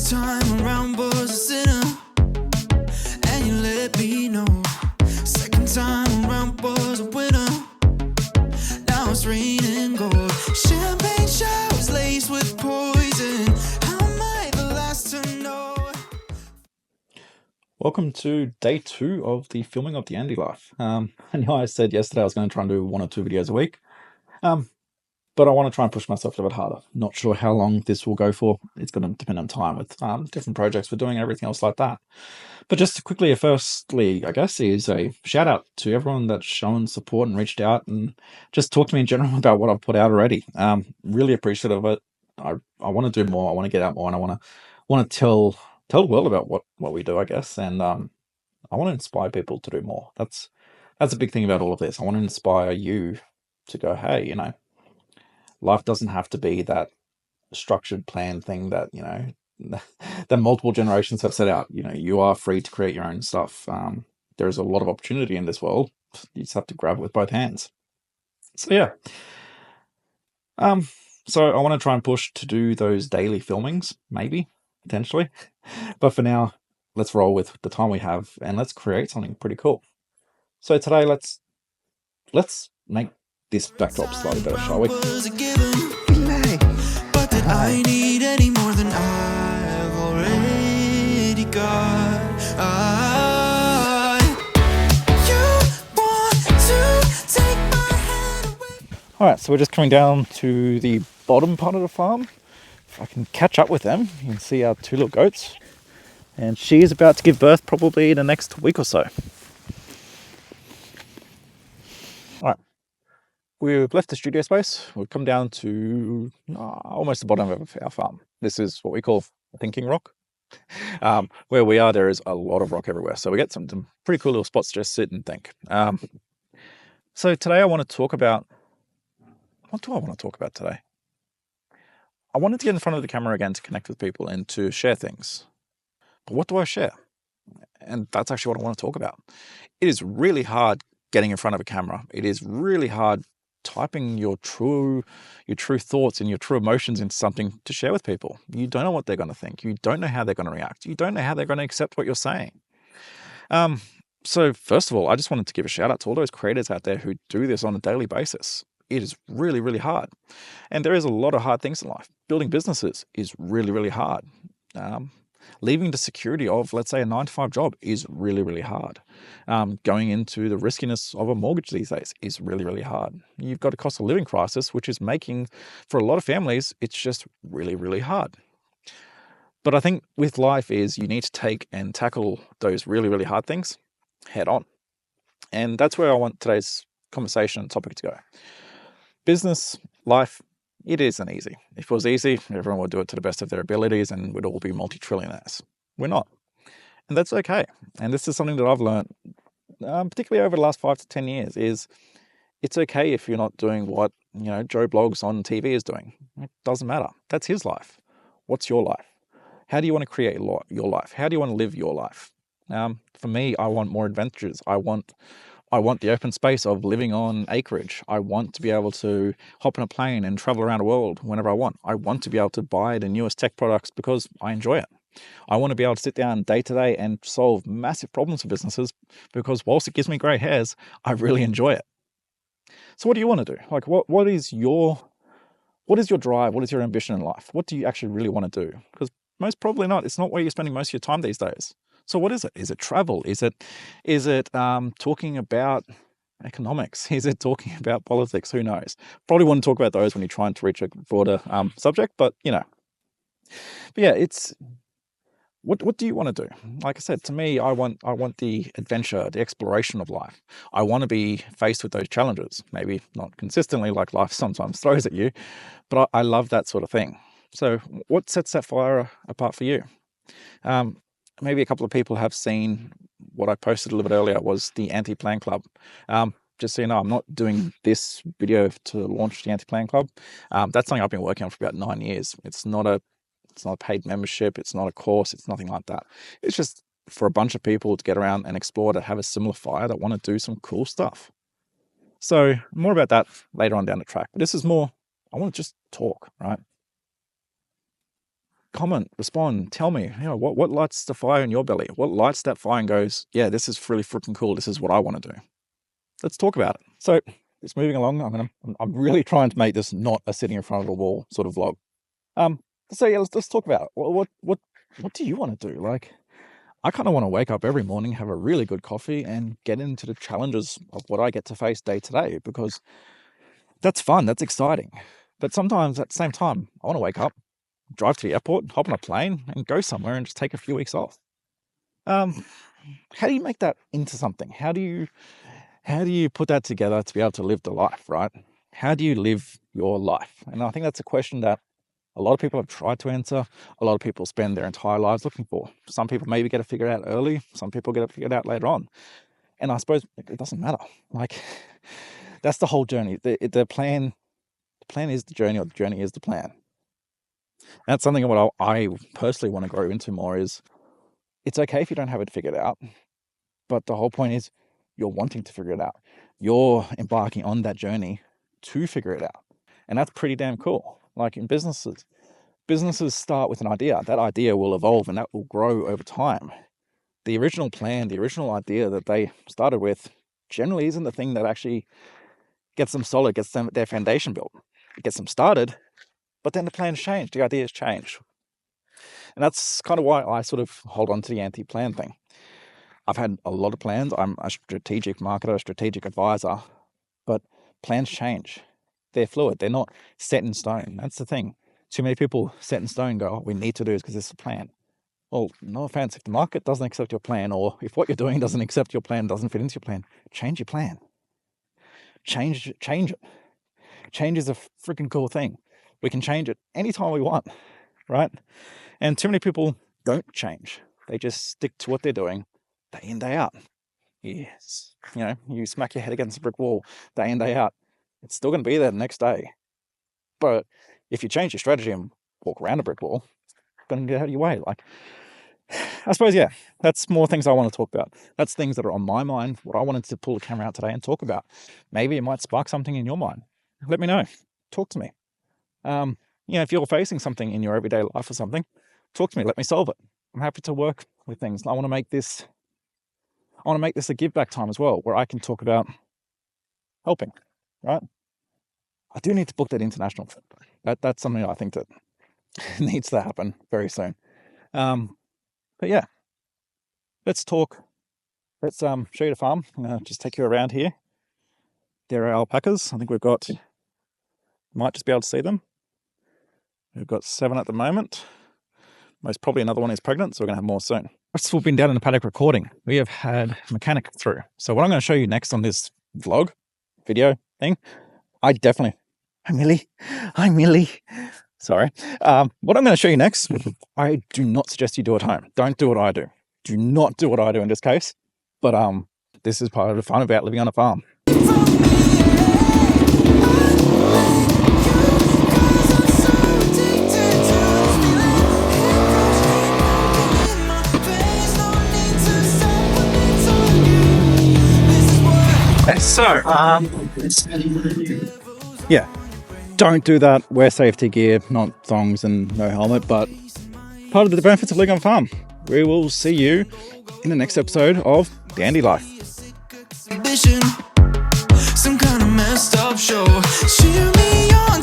First time around was a sinner, and you let me know. Second time around was a winner. Now it's raining gold. Champagne showers laced with poison. How am I the last to know? Welcome to day 2 of the filming of the Andy life. I know I said yesterday I was going to try and do 1 or 2 videos a week, but I want to try and push myself a little bit harder. Not sure how long this will go for. It's going to depend on time with different projects we're doing and everything else like that. But just quickly, firstly, I guess, is a shout out to everyone that's shown support and reached out and just talked to me in general about what I've put out already. Really appreciative of it. I want to do more. I want to get out more, and I want to tell the world about what we do, I guess, and I want to inspire people to do more. That's a big thing about all of this. I want to inspire you to go, hey, life doesn't have to be that structured plan thing that, that multiple generations have set out. You are free to create your own stuff. There is a lot of opportunity in this world. You just have to grab it with both hands. So yeah. So I want to try and push to do those daily filmings, maybe, potentially. But for now, let's roll with the time we have and let's create something pretty cool. So today, let's make this backdrop slightly better, shall we? But that I need any more than I've already got. You want to take my hand away. All right, so we're just coming down to the bottom part of the farm. If I can catch up with them, you can see our 2 little goats. And she is about to give birth probably in the next week or so. All right, we've left the studio space. We've come down to almost the bottom of our farm. This is what we call a thinking rock. Where we are, there is a lot of rock everywhere. So we get some pretty cool little spots to just sit and think. So today I want to talk about, what do I want to talk about today? I wanted to get in front of the camera again to connect with people and to share things. But what do I share? And that's actually what I want to talk about. It is really hard getting in front of a camera. It is really hard typing your true thoughts and your true emotions into something to share with people. You don't know what they're going to think. You don't know how they're going to react. You don't know how they're going to accept what you're saying. So first of all, I just wanted to give a shout out to all those creators out there who do this on a daily basis. It is really, really hard. And there is a lot of hard things in life. Building businesses is really, really hard. Leaving the security of, let's say, a 9-to-5 job is really, really hard. Going into the riskiness of a mortgage these days is really, really hard. You've got a cost of living crisis, which is making, for a lot of families, it's just really, really hard. But I think with life is you need to take and tackle those really, really hard things head on. And that's where I want today's conversation and topic to go. Business, life, it isn't easy. If it was easy, everyone would do it to the best of their abilities and we'd all be multi-trillionaires. We're not. And that's okay. And this is something that I've learned, particularly over the last 5 to 10 years, is it's okay if you're not doing what, Joe Blogs on TV is doing. It doesn't matter. That's his life. What's your life? How do you want to create your life? How do you want to live your life? For me, I want more adventures. I want the open space of living on acreage. I want to be able to hop in a plane and travel around the world whenever I want. I want to be able to buy the newest tech products because I enjoy it. I want to be able to sit down day to day and solve massive problems for businesses because whilst it gives me grey hairs, I really enjoy it. So what do you want to do? Like, what is your drive? What is your ambition in life? What do you actually really want to do? Because most probably not. It's not where you're spending most of your time these days. So what is it? Is it travel? Is it talking about economics? Is it talking about politics? Who knows? Probably want to talk about those when you're trying to reach a broader subject, but But yeah, it's what do you want to do? Like I said, to me, I want the adventure, the exploration of life. I want to be faced with those challenges. Maybe not consistently, like life sometimes throws at you, but I love that sort of thing. So what sets that fire apart for you? Maybe a couple of people have seen what I posted a little bit earlier was the Anti-Plan Club. Just so you know, I'm not doing this video to launch the Anti-Plan Club. That's something I've been working on for about 9 years. It's not a paid membership. It's not a course. It's nothing like that. It's just for a bunch of people to get around and explore, that have a similar fire, that want to do some cool stuff. So more about that later on down the track. But this is more, I want to just talk, right? comment, respond, tell me, what lights the fire in your belly? What lights that fire and goes, yeah, this is really freaking cool. This is what I want to do. Let's talk about it. So it's moving along. I'm really trying to make this not a sitting in front of a wall sort of vlog. So yeah, let's talk about it. What do you want to do? Like, I kind of want to wake up every morning, have a really good coffee, and get into the challenges of what I get to face day to day, because that's fun, that's exciting. But sometimes at the same time, I want to wake up, drive to the airport, hop on a plane, and go somewhere and just take a few weeks off. How do you make that into something? How do you put that together to be able to live the life, right? How do you live your life? And I think that's a question that a lot of people have tried to answer. A lot of people spend their entire lives looking for. Some people maybe get it figured out early. Some people get it figured out later on. And I suppose it doesn't matter. Like, that's the whole journey. The plan is the journey, or the journey is the plan. That's something what I personally want to grow into more is, it's okay if you don't have it figured out. But the whole point is you're wanting to figure it out. You're embarking on that journey to figure it out. And that's pretty damn cool. Like in businesses start with an idea. That idea will evolve and that will grow over time. The original plan, the original idea that they started with generally isn't the thing that actually gets them solid, gets them their foundation built. It gets them started, but then the plans change, the ideas change. And that's kind of why I sort of hold on to the anti-plan thing. I've had a lot of plans. I'm a strategic marketer, a strategic advisor, but plans change. They're fluid. They're not set in stone. That's the thing. Too many people set in stone go, oh, we need to do this because it's a plan. Well, no offense, if the market doesn't accept your plan, or if what you're doing doesn't accept your plan, doesn't fit into your plan, change your plan. Change it. Change is a freaking cool thing. We can change it anytime we want, right? And too many people don't change. They just stick to what they're doing day in, day out. Yes. You smack your head against a brick wall day in, day out. It's still going to be there the next day. But if you change your strategy and walk around a brick wall, it's going to get out of your way. Like, I suppose, yeah, that's more things I want to talk about. That's things that are on my mind, what I wanted to pull the camera out today and talk about. Maybe it might spark something in your mind. Let me know. Talk to me. If you're facing something in your everyday life or something, talk to me. Let me solve it. I'm happy to work with things. I want to make this a give back time as well, where I can talk about helping, right? I do need to book that international trip. That's something I think that needs to happen very soon. But yeah, let's talk. Let's show you the farm. Just take you around here. There are alpacas. I think might just be able to see them. We've got 7 at the moment. Most probably another one is pregnant, so we're going to have more soon. We've been down in the paddock recording. We have had a mechanic through. So what I'm going to show you next on this vlog, video thing, Hi Millie. Sorry. What I'm going to show you next, I do not suggest you do at home. Don't do what I do. Do not do what I do in this case. But this is part of the fun about living on a farm. So, yeah, don't do that. Wear safety gear, not thongs and no helmet, but part of the benefits of living on a farm. We will see you in the next episode of Dandy Life. Some kind of messed up show. Cheer me on.